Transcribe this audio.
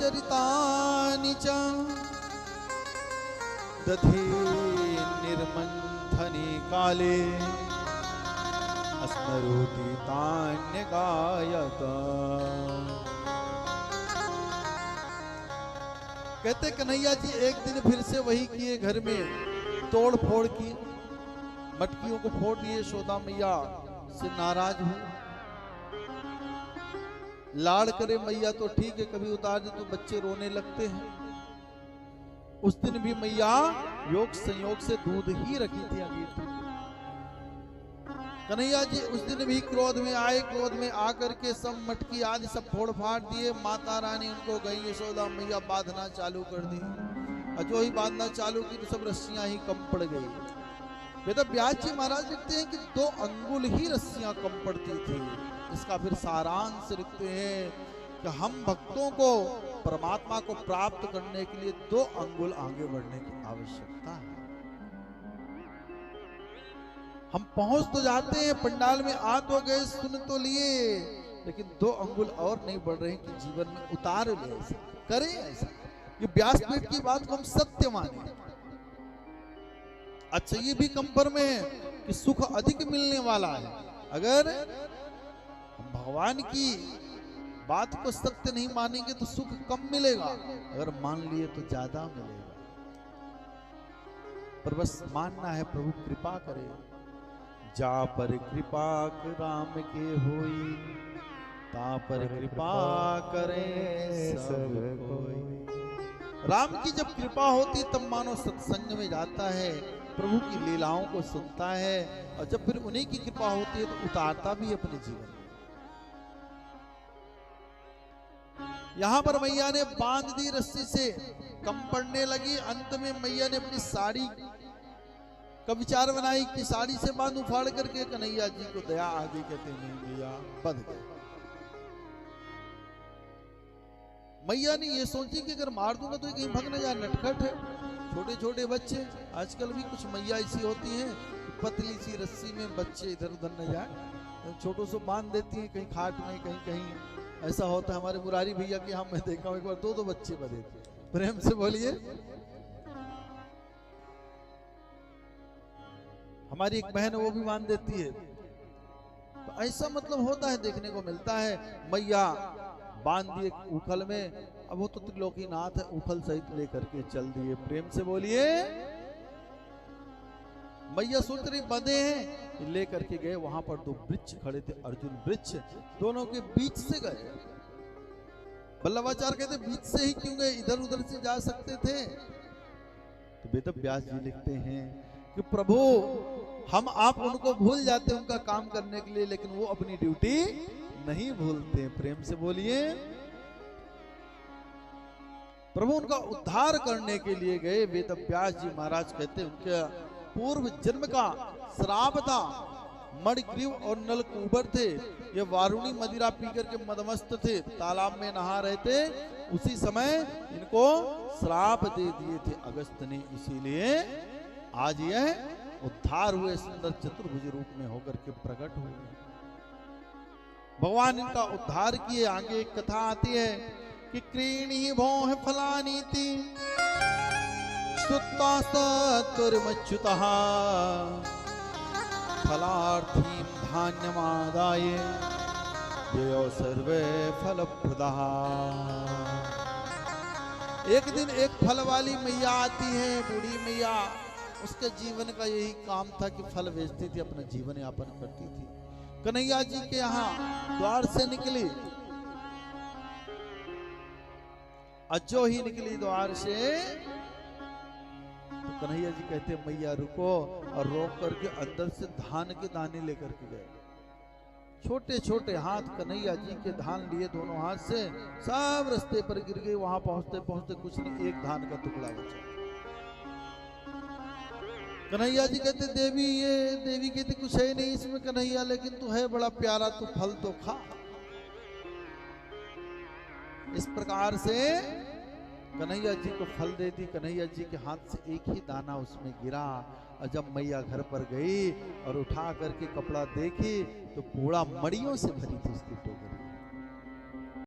चरितानि च दधि निर्मंथने काले अस्मरोति तान्य गायत। कहते कन्हैया जी एक दिन फिर से वही किए, घर में तोड़ फोड़ की, मटकियों को फोड़ दिए। यशोदा मैया से नाराज हुई, लाड़ करे मैया तो ठीक है, कभी उतार दे तो बच्चे रोने लगते हैं। उस दिन भी मैया योग संयोग से दूध ही रखी थी अभी। कन्हैया जी उस दिन भी क्रोध में आए, क्रोध में आकर के सब मटकी आदि सब फोड़ फाड़ दिए। माता रानी उनको गई, यशोदा मैया बांधना चालू कर दी, और जो ही बांधना चालू की तो सब रस्सियां ही कम पड़ गई। वेद व्यास जी महाराज लिखते हैं कि 2 अंगुल ही रस्सियां कम पड़ती थी। इसका फिर सारांश लिखते हैं कि हम भक्तों को परमात्मा को प्राप्त करने के लिए 2 अंगुल आगे बढ़ने की आवश्यकता है। हम पहुंच तो जाते हैं, पंडाल में आ तो गए, सुन तो लिए, लेकिन 2 अंगुल और नहीं बढ़ रहे कि जीवन में उतार ले, ऐसा करें। ऐसा ये व्यासपीठ की बात को हम सत्य माने। अच्छा ये भी कंफर्म है कि सुख अधिक मिलने वाला है। अगर हम भगवान की बात को सत्य नहीं मानेंगे तो सुख कम मिलेगा, अगर मान लिए तो ज्यादा मिलेगा। पर बस मानना है, प्रभु कृपा करे। जा पर कृपा राम के होई, ता पर कृपा करे सब कोई। राम की जब कृपा होती तब मानो सत्संग में जाता है, प्रभु की लीलाओं को सुनता है, और जब फिर उन्हीं की कृपा होती है तो उतारता भी अपने जीवन में। यहां पर मैया ने बांध दी रस्सी से, कम पड़ने लगी। अंत में मैया ने अपनी साड़ी का विचार बनाई कि साड़ी से बांध उफाड़ करके कन्हैया जी को दया आ गई। कहते नहीं मैया बंध गए। मैया ने ये सोची कि अगर मार दूंगा तो कहीं भग न जाए, नटखट है, छोटे छोटे बच्चे। आजकल भी कुछ मैया ऐसी होती हैं, पतली सी रस्सी में बच्चे इधर उधर न जाए, छोटों से बांध देती हैं, कहीं खाट में कहीं कहीं। ऐसा होता है हमारे मुरारी भैया के, हम मैं देखा हूं, एक बार 2 बच्चे बधे थे। प्रेम से बोलिए। हमारी एक बहन है वो भी बांध देती है। तो ऐसा मतलब होता है, देखने को मिलता है। मैया बांध दिए उखल में, अब वो तो त्रिलोकीनाथ है, उखल सहित लेकर के चल दिए। प्रेम से बोलिए। मैया सोच रही बंधे हैं, लेकर के गए। वहां पर 2 वृक्ष खड़े थे, अर्जुन वृक्ष, दोनों के बीच से गए। वल्लभाचार्य कहते बीच से ही क्यों गए, इधर उधर से जा सकते थे। तो वेद व्यास जी लिखते हैं कि प्रभु हम आप उनको भूल जाते हैं उनका काम करने के लिए, लेकिन वो अपनी ड्यूटी नहीं भूलते। प्रेम से बोलिए। प्रभु उनका उद्धार करने के लिए गए। वेद व्यास जी महाराज कहते उनके पूर्व जन्म का श्राप था। मणिग्रीव और नलकूबर थे, ये वारुणी मदिरा पी करके मदमस्त थे, तालाब में नहा रहे थे। उसी समय इनको श्राप दे दिए थे अगस्त ने, इसीलिए आज यह उद्धार हुए, सुंदर चतुर्भुज रूप में होकर के प्रकट हुए। भगवान इनका उद्धार किए। आगे एक कथा आती है कि क्रीणी भोह फलानीति सुत्ता सत्वरमच्युतः फलार्थीं धान्यमादाय यो सर्वे फलप्रदः। एक दिन एक फल वाली मैया आती है, बूढ़ी मैया। उसके जीवन का यही काम था कि फल बेचती थी, अपना जीवन यापन करती थी। कन्हैया जी के यहाँ द्वार से निकली, अजो ही निकली द्वार से, तो कन्हैया जी कहते मैया रुको, और रोक करके अंदर से धान के दाने लेकर के गए। छोटे छोटे हाथ कन्हैया जी के धान लिए दोनों हाथ से, सब रास्ते पर गिर गए। वहां पहुंचते पहुंचते कुछ नहीं, एक धान का टुकड़ा बचा। कन्हैया जी कहते देवी, ये देवी कहती कुछ है नहीं इसमें कन्हैया, लेकिन तू है बड़ा प्यारा, तू फल तो खा। इस प्रकार से कन्हैया जी को फल दे दी। कन्हैया जी के हाथ से एक ही दाना उसमें गिरा, और जब मैया घर पर गई और उठा करके कपड़ा देखी तो पूरा मड़ियों से भरी थी उसकी टोकरी।